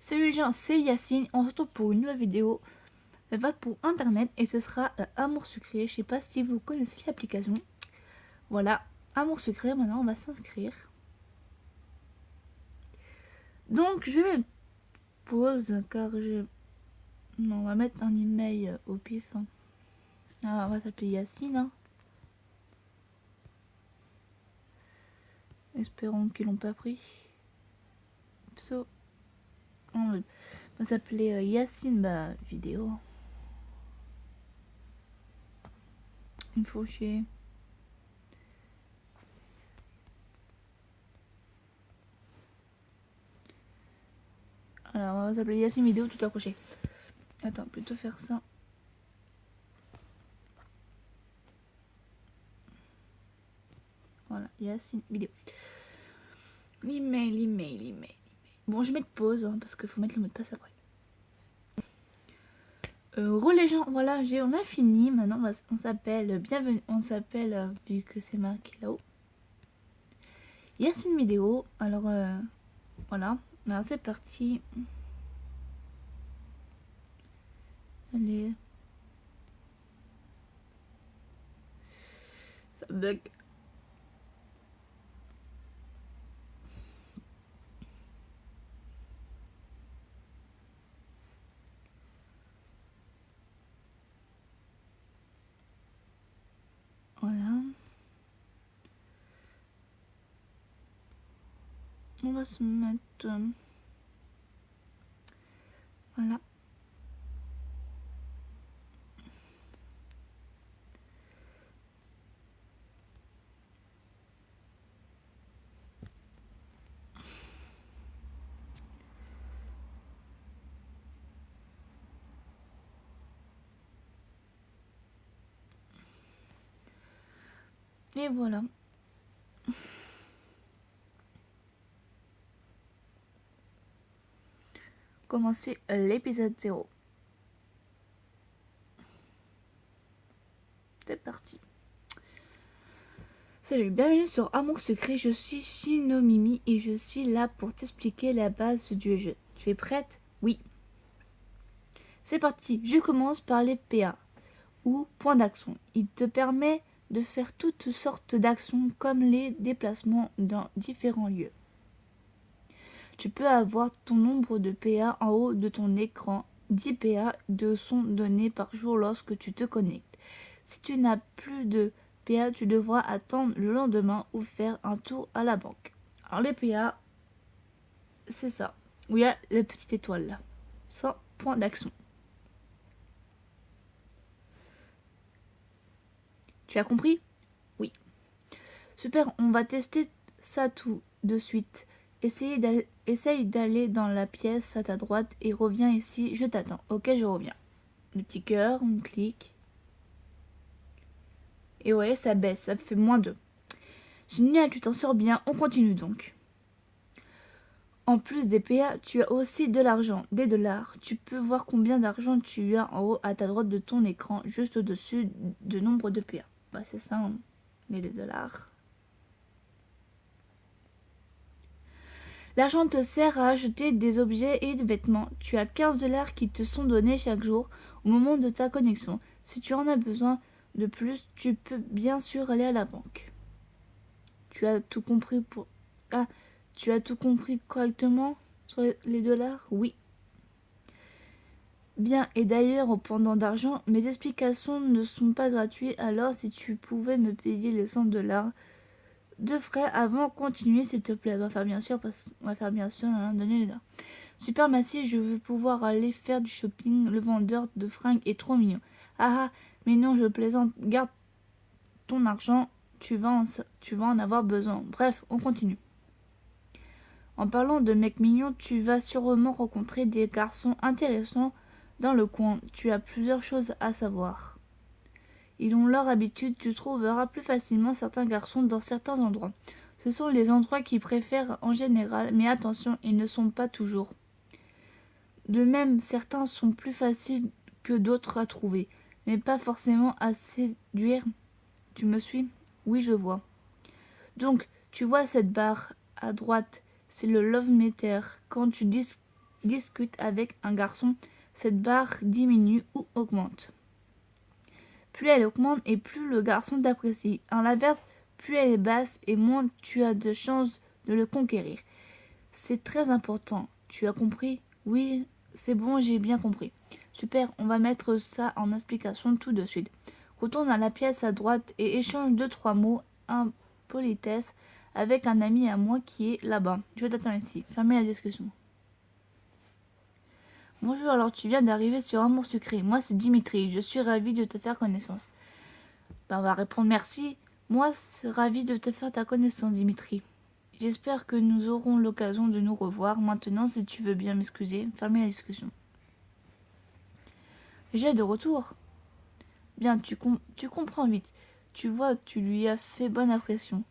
Salut les gens, c'est Yacine. On se retrouve pour une nouvelle vidéo. Elle va pour internet et ce sera Amour Sucré. Je sais pas si vous connaissez l'application. Voilà, Amour Sucré. Maintenant, on va s'inscrire. Donc, je vais mettre pause car je. Non, on va mettre un email au pif. Hein. Alors, on va s'appeler Yacine. Hein. Espérons qu'ils l'ont pas pris. Pso. On va s'appeler Yacine vidéo. Il faut chier. Alors, on va s'appeler Yacine vidéo tout accroché. Attends, plutôt faire ça. Voilà, Yacine vidéo. L'email. Bon, je vais mettre pause hein, parce qu'il faut mettre le mot de passe après. Les gens, voilà, on a fini. Maintenant, on s'appelle bienvenue. On s'appelle, vu que c'est marqué là-haut, Yacine vidéo. Alors, voilà. Alors, c'est parti. Allez. Ça bug. Voilà. On va se mettre... voilà. Et voilà. Commencer l'épisode 0. C'est parti. Salut, bienvenue sur Amour Secret, je suis Shinomimi et je suis là pour t'expliquer la base du jeu. Tu es prête? Oui. C'est parti, je commence par les PA, ou points d'action. Il te permet de faire toutes sortes d'actions comme les déplacements dans différents lieux. Tu peux avoir ton nombre de PA en haut de ton écran. 10 PA de sont donnés par jour lorsque tu te connectes. Si tu n'as plus de PA, tu devras attendre le lendemain ou faire un tour à la banque. Alors les PA, c'est ça. Où il y a la petite étoile là. 100 points d'action. Tu as compris? Oui. Super, on va tester ça tout de suite. Essaye d'aller dans la pièce à ta droite et reviens ici, je t'attends. Ok, je reviens. Le petit cœur, on clique. Et ouais, ça baisse, ça fait -2. Génial, tu t'en sors bien, on continue donc. En plus des PA, tu as aussi de l'argent, des dollars. Tu peux voir combien d'argent tu as en haut à ta droite de ton écran, juste au-dessus du nombre de PA. Bah c'est ça, hein, les dollars. L'argent te sert à acheter des objets et des vêtements. Tu as 15 dollars qui te sont donnés chaque jour au moment de ta connexion. Si tu en as besoin de plus, tu peux bien sûr aller à la banque. Tu as tout compris pour... Ah, tu as tout compris correctement sur les dollars? Oui. Bien, et d'ailleurs, pendant d'argent, mes explications ne sont pas gratuites, alors si tu pouvais me payer les 100 dollars de frais avant de continuer, s'il te plaît. On va faire bien sûr, donner les dollars. Super, merci, je veux pouvoir aller faire du shopping. Le vendeur de fringues est trop mignon. Ah ah, mais non, je plaisante. Garde ton argent, tu vas en avoir besoin. Bref, on continue. En parlant de mecs mignons, tu vas sûrement rencontrer des garçons intéressants dans le coin. Tu as plusieurs choses à savoir. Ils ont leur habitude, tu trouveras plus facilement certains garçons dans certains endroits. Ce sont les endroits qu'ils préfèrent en général, mais attention, ils ne sont pas toujours. De même, certains sont plus faciles que d'autres à trouver, mais pas forcément à séduire. Tu me suis? Oui, je vois. Donc, tu vois cette barre à droite, c'est le Love Meter. Quand tu discutes avec un garçon, cette barre diminue ou augmente. Plus elle augmente et plus le garçon t'apprécie. À l'inverse, plus elle est basse et moins tu as de chances de le conquérir. C'est très important. Tu as compris? Oui, c'est bon, j'ai bien compris. Super, on va mettre ça en explication tout de suite. Retourne à la pièce à droite et échange 2-3 mots, un politesse, avec un ami à moi qui est là-bas. Je t'attends ici. Fermez la discussion. Bonjour, alors tu viens d'arriver sur Amour Sucré. Moi c'est Dimitri, je suis ravie de te faire connaissance. On va répondre merci. Moi c'est ravie de te faire ta connaissance, Dimitri. J'espère que nous aurons l'occasion de nous revoir. Maintenant, si tu veux bien m'excuser, fermez la discussion. J'ai de retour. Bien, tu comprends vite. Tu vois, tu lui as fait bonne impression.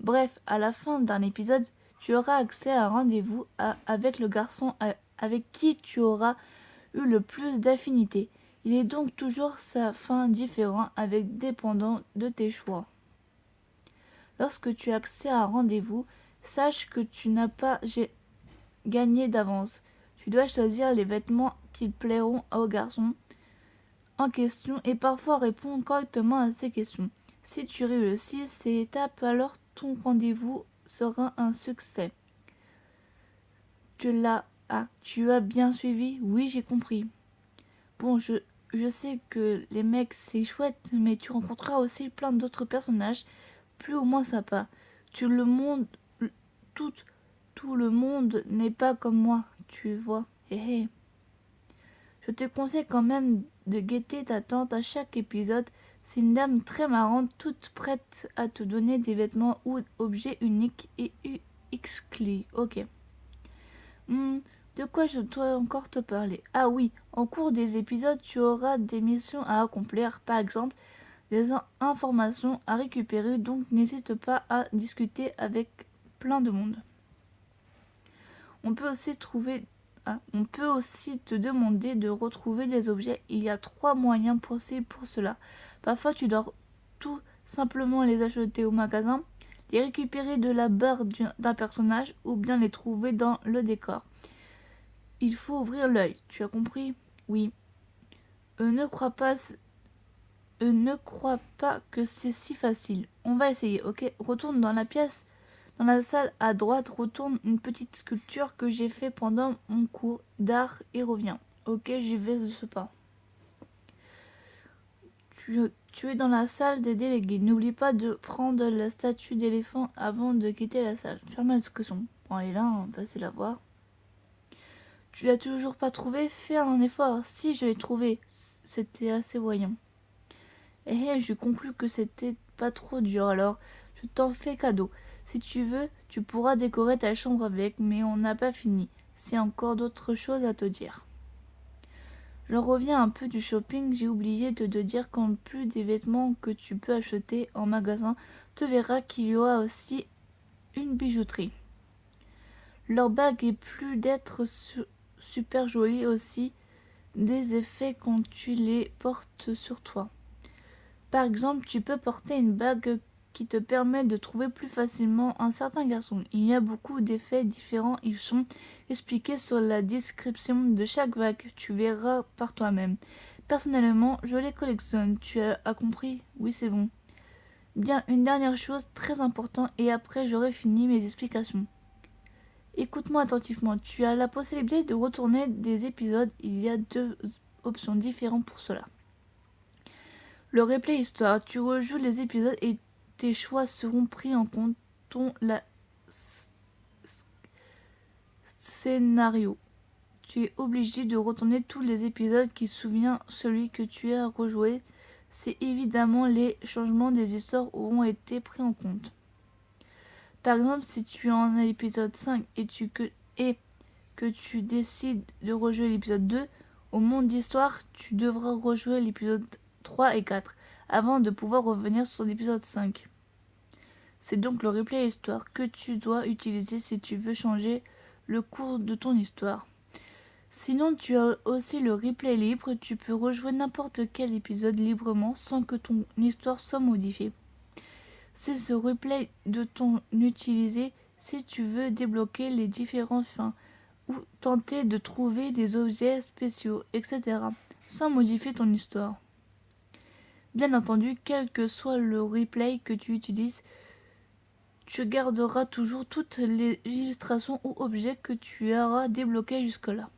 Bref, à la fin d'un épisode, tu auras accès à un rendez-vous avec le garçon avec qui tu auras eu le plus d'affinité. Il est donc toujours sa fin différent avec dépendant de tes choix. Lorsque tu as accès à un rendez-vous, sache que tu n'as pas gagné d'avance. Tu dois choisir les vêtements qui plairont au garçon en question et parfois répondre correctement à ces questions. Si tu réussis ces étapes, alors ton rendez-vous sera un succès. Tu as bien suivi? Oui, j'ai compris. Bon, je sais que les mecs c'est chouette, mais tu rencontreras aussi plein d'autres personnages plus ou moins sympas. Tout le monde n'est pas comme moi, tu vois. Hé hé. Je te conseille quand même de guetter ta tante à chaque épisode. C'est une dame très marrante, toute prête à te donner des vêtements ou objets uniques et exclus. Ok. De quoi je dois encore te parler? Ah oui, en cours des épisodes, tu auras des missions à accomplir, par exemple des informations à récupérer, donc n'hésite pas à discuter avec plein de monde. On peut aussi te demander de retrouver des objets. Il y a 3 moyens possibles pour cela. Parfois, tu dois tout simplement les acheter au magasin, les récupérer de la barre d'un personnage ou bien les trouver dans le décor. Il faut ouvrir l'œil, tu as compris? Oui. Ne crois pas que c'est si facile. On va essayer, ok? Retourne dans la pièce. Dans la salle à droite, retourne une petite sculpture que j'ai fait pendant mon cours d'art et reviens. Ok, j'y vais de ce pas. Tu es dans la salle des délégués. N'oublie pas de prendre la statue d'éléphant avant de quitter la salle. Ferme la discussion. Bon, elle est là, facile à voir. Tu l'as toujours pas trouvé? Fais un effort. Si, je l'ai trouvé. C'était assez voyant. Je conclus que c'était pas trop dur, alors je t'en fais cadeau. Si tu veux, tu pourras décorer ta chambre avec, mais on n'a pas fini. C'est encore d'autres choses à te dire. Je reviens un peu du shopping, j'ai oublié de te dire qu'en plus des vêtements que tu peux acheter en magasin, tu verras qu'il y aura aussi une bijouterie. Leur bague est plus d'être super jolie aussi, des effets quand tu les portes sur toi. Par exemple, tu peux porter une bague qui te permet de trouver plus facilement un certain garçon. Il y a beaucoup d'effets différents, ils sont expliqués sur la description de chaque bague, tu verras par toi-même. Personnellement, je les collectionne, tu as compris? Oui, c'est bon. Bien, une dernière chose très importante et après j'aurai fini mes explications. Écoute-moi attentivement, tu as la possibilité de retourner des épisodes, il y a 2 options différentes pour cela. Le replay histoire, tu rejoues les épisodes et tes choix seront pris en compte scénario. Tu es obligé de retourner tous les épisodes qui souviennent celui que tu as rejoué. C'est évidemment les changements des histoires auront été pris en compte. Par exemple, si tu en as l'épisode 5 et que tu décides de rejouer l'épisode 2, au monde d'histoire, tu devras rejouer l'épisode 3 et 4 avant de pouvoir revenir sur l'épisode 5. C'est donc le replay histoire que tu dois utiliser si tu veux changer le cours de ton histoire. Sinon, tu as aussi le replay libre, tu peux rejouer n'importe quel épisode librement sans que ton histoire soit modifiée. C'est ce replay de ton utiliser si tu veux débloquer les différentes fins ou tenter de trouver des objets spéciaux, etc. sans modifier ton histoire. Bien entendu, quel que soit le replay que tu utilises, tu garderas toujours toutes les illustrations ou objets que tu auras débloqués jusque-là.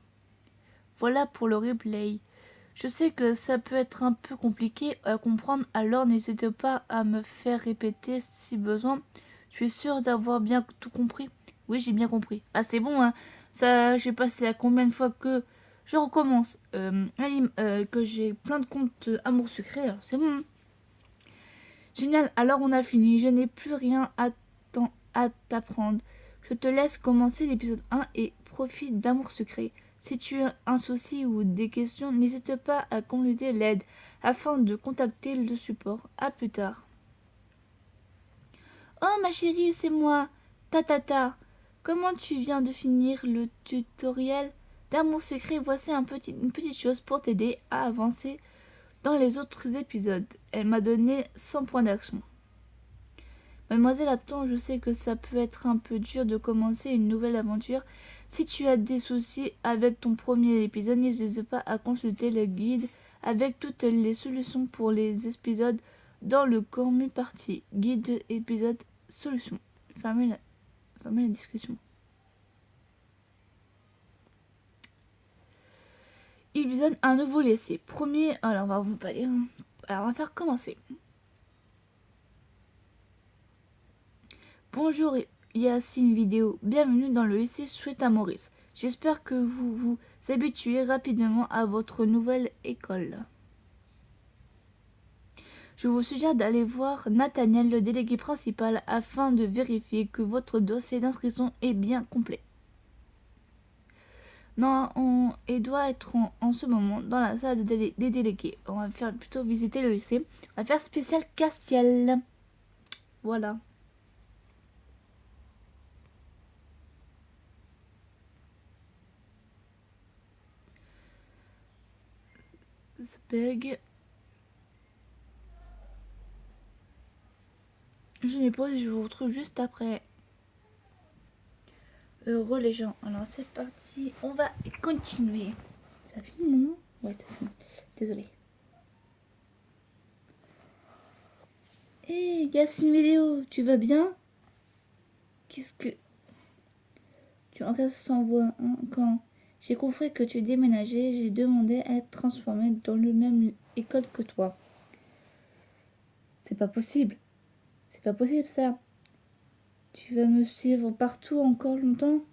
Voilà pour le replay. Je sais que ça peut être un peu compliqué à comprendre, alors n'hésite pas à me faire répéter si besoin. Tu es sûr d'avoir bien tout compris? Oui, j'ai bien compris. Ah, c'est bon, hein. Ça, j'ai passé à combien de fois que je recommence que j'ai plein de comptes Amour Sucré, alors c'est bon. Hein. Génial, alors on a fini. Je n'ai plus rien à t'apprendre. Je te laisse commencer l'épisode 1 et profite d'Amour Sucré. Si tu as un souci ou des questions, n'hésite pas à consulter l'aide afin de contacter le support. À plus tard. Oh ma chérie, c'est moi, Tatata. Comment tu viens de finir le tutoriel d'Amour Secret? Voici une petite chose pour t'aider à avancer dans les autres épisodes. Elle m'a donné 100 points d'action. Mademoiselle, attends, je sais que ça peut être un peu dur de commencer une nouvelle aventure. Si tu as des soucis avec ton premier épisode, n'hésite pas à consulter le guide avec toutes les solutions pour les épisodes dans le contenu partie. Guide épisode solution. Fermez la discussion. Épisode un nouveau laissé. Premier, alors on va vous pas lire. Alors on va faire commencer. Bonjour Yacine Vidéo, bienvenue dans le lycée Chouette à Maurice. J'espère que vous vous habituez rapidement à votre nouvelle école. Je vous suggère d'aller voir Nathaniel, le délégué principal, afin de vérifier que votre dossier d'inscription est bien complet. Il doit être en ce moment dans la salle des délégués. On va faire plutôt visiter le lycée. On va faire spécial Castiel. Voilà. Bug. Je m'y pose et je vous retrouve juste après. Heureux les gens. Alors c'est parti. On va continuer. Ça finit le moment? Ouais, ça finit. Désolée. Hé, Yacine Vidéo, tu vas bien? Qu'est-ce que... Tu en restes sans voix, hein? Quand j'ai compris que tu déménageais, j'ai demandé à être transformée dans le même école que toi. C'est pas possible. C'est pas possible ça. Tu vas me suivre partout encore longtemps?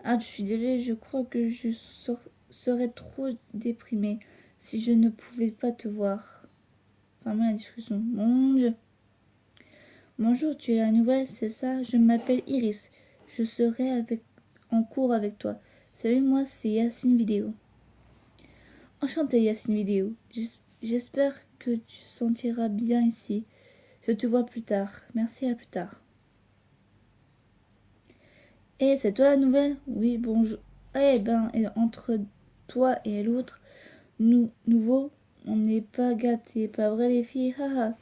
Ah, je suis désolée, je crois que je serais trop déprimée si je ne pouvais pas te voir. Fermez la discussion. Mon Dieu. Bonjour, tu es la nouvelle, c'est ça? Je m'appelle Iris. Je serai en cours avec toi. Salut, moi c'est Yacine Vidéo. Enchantée Yacine Vidéo. J'espère que tu te sentiras bien ici. Je te vois plus tard. Merci, à plus tard. Eh, c'est toi la nouvelle? Oui, bonjour. Eh ben, entre toi et l'autre, nouveau, on n'est pas gâtés, pas vrai les filles? Haha.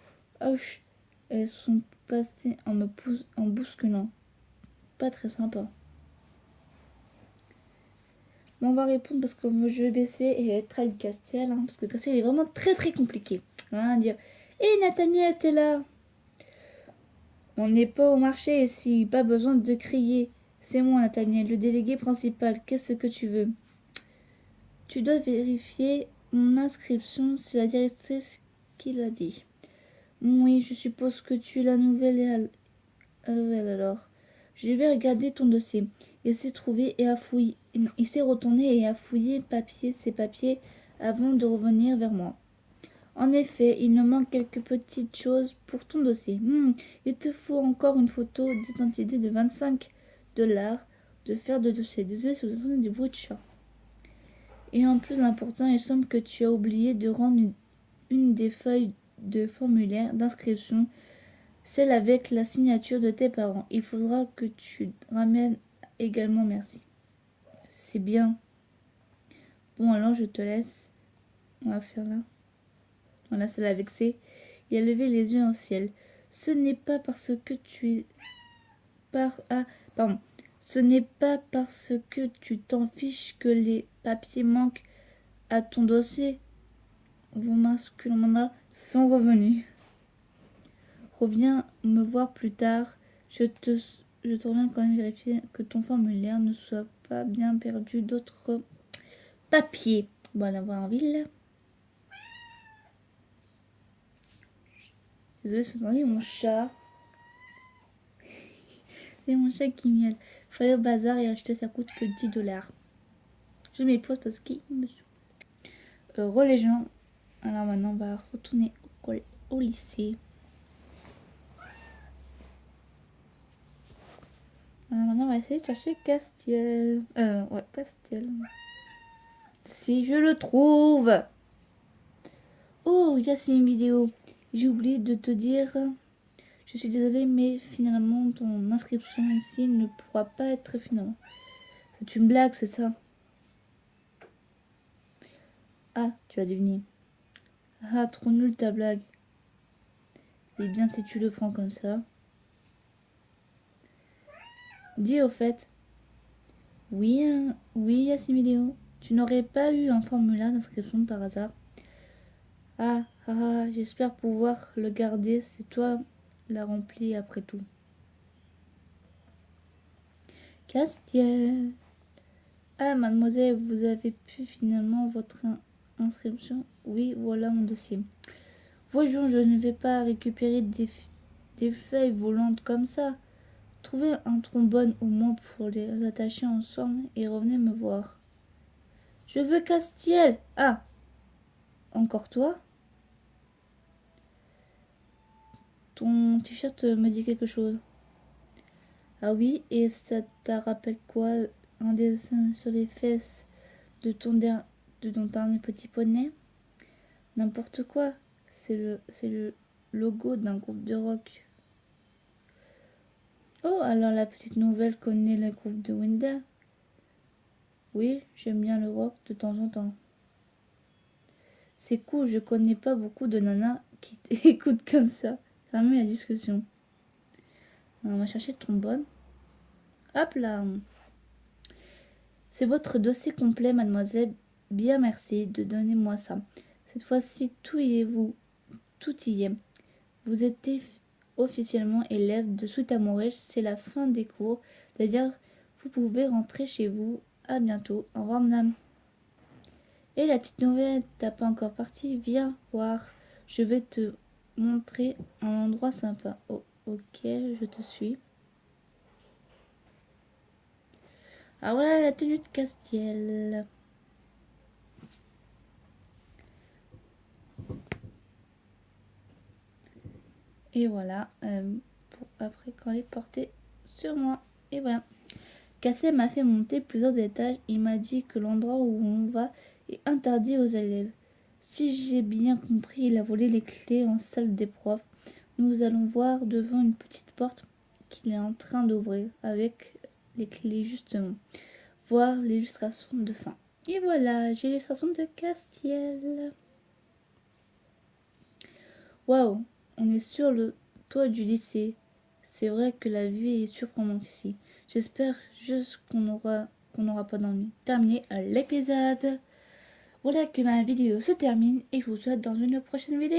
Ouch. Elles sont passées en bousculant. Pas très sympa. Bon, on va répondre parce que je vais baisser et être avec Castiel, hein, parce que Castiel est vraiment très très compliqué. Rien à dire. Hé Nathaniel, t'es là? On n'est pas au marché ici, pas besoin de crier. C'est moi Nathaniel, le délégué principal. Qu'est-ce que tu veux? Tu dois vérifier mon inscription, c'est la directrice qui l'a dit. Oui, je suppose que tu es la nouvelle alors. Je vais regarder ton dossier. Il s'est trouvé et a fouillé. Il s'est retourné et a fouillé ses papiers avant de revenir vers moi. En effet, il me manque quelques petites choses pour ton dossier. Il te faut encore une photo d'identité de 25 $ de faire de dossier. Désolé si vous entendez du bruit de chat. Et en plus important, il semble que tu as oublié de rendre une des feuilles de formulaire d'inscription, celle avec la signature de tes parents. Il faudra que tu ramènes également, merci. C'est bien. Bon, alors je te laisse. On va faire là. Voilà, ça l'a vexé. Il a levé les yeux au ciel. Ce n'est pas parce que tu es... Ce n'est pas parce que tu t'en fiches que les papiers manquent à ton dossier. Vos masculins sont revenus. Reviens me voir plus tard. Je te reviens quand même vérifier que ton formulaire ne soit pas bien perdu d'autres papiers. Bon, on va en ville. Désolée, c'est mon chat. C'est mon chat qui miaule. Faut aller au bazar et acheter, ça coûte que 10 $. Je m'épose parce qu'il me saoule. Les gens. Alors maintenant, on va retourner au lycée. Alors maintenant, on va essayer de chercher Castiel. Ouais, Castiel. Si je le trouve. Oh, il y a une vidéo. J'ai oublié de te dire. Je suis désolée, mais finalement, ton inscription ici ne pourra pas être finalement. C'est une blague, c'est ça? Ah, tu as deviné. Ah, trop nul ta blague. Eh bien, si tu le prends comme ça. Dis au fait. Oui, oui, Assimileo. Tu n'aurais pas eu un formulaire d'inscription par hasard? J'espère pouvoir le garder. C'est toi l'a rempli après tout. Castiel. Ah, mademoiselle, vous avez pu finalement votre inscription? Oui, voilà mon dossier. Voyons, je ne vais pas récupérer des feuilles volantes comme ça. Trouvez un trombone au moins pour les attacher ensemble et revenez me voir. Je veux Castiel. Ah, encore toi? Ton t-shirt me dit quelque chose. Ah oui, et ça te rappelle quoi? Un dessin sur les fesses de ton dernier petit poney? N'importe quoi. C'est le logo d'un groupe de rock. Oh, alors la petite nouvelle connaît le groupe de Winda? Oui, j'aime bien le rock de temps en temps. C'est cool, je connais pas beaucoup de nanas qui t'écoutent comme ça. Fermez la discussion. On va chercher le trombone. Hop là. C'est votre dossier complet, mademoiselle. Bien merci de donner moi ça. Cette fois-ci, tout y est. Vous êtes officiellement élève de Sweet Amourage. C'est la fin des cours. D'ailleurs, vous pouvez rentrer chez vous. À bientôt. Au revoir, madame. Et la petite nouvelle, t'as pas encore parti? Viens voir. Je vais te montrer un endroit sympa. Oh, ok, je te suis. Ah voilà la tenue de Castiel. Et voilà, pour après quand elle est portée sur moi. Et voilà. Castiel m'a fait monter plusieurs étages. Il m'a dit que l'endroit où on va est interdit aux élèves. Si j'ai bien compris, il a volé les clés en salle des profs. Nous allons voir devant une petite porte qu'il est en train d'ouvrir avec les clés justement. Voir l'illustration de fin. Et voilà, j'ai l'illustration de Castiel. Waouh, on est sur le toit du lycée. C'est vrai que la vue est surprenante ici. J'espère juste qu'on n'aura pas d'ennui. Terminé l'épisode. Voilà que ma vidéo se termine et je vous souhaite dans une prochaine vidéo.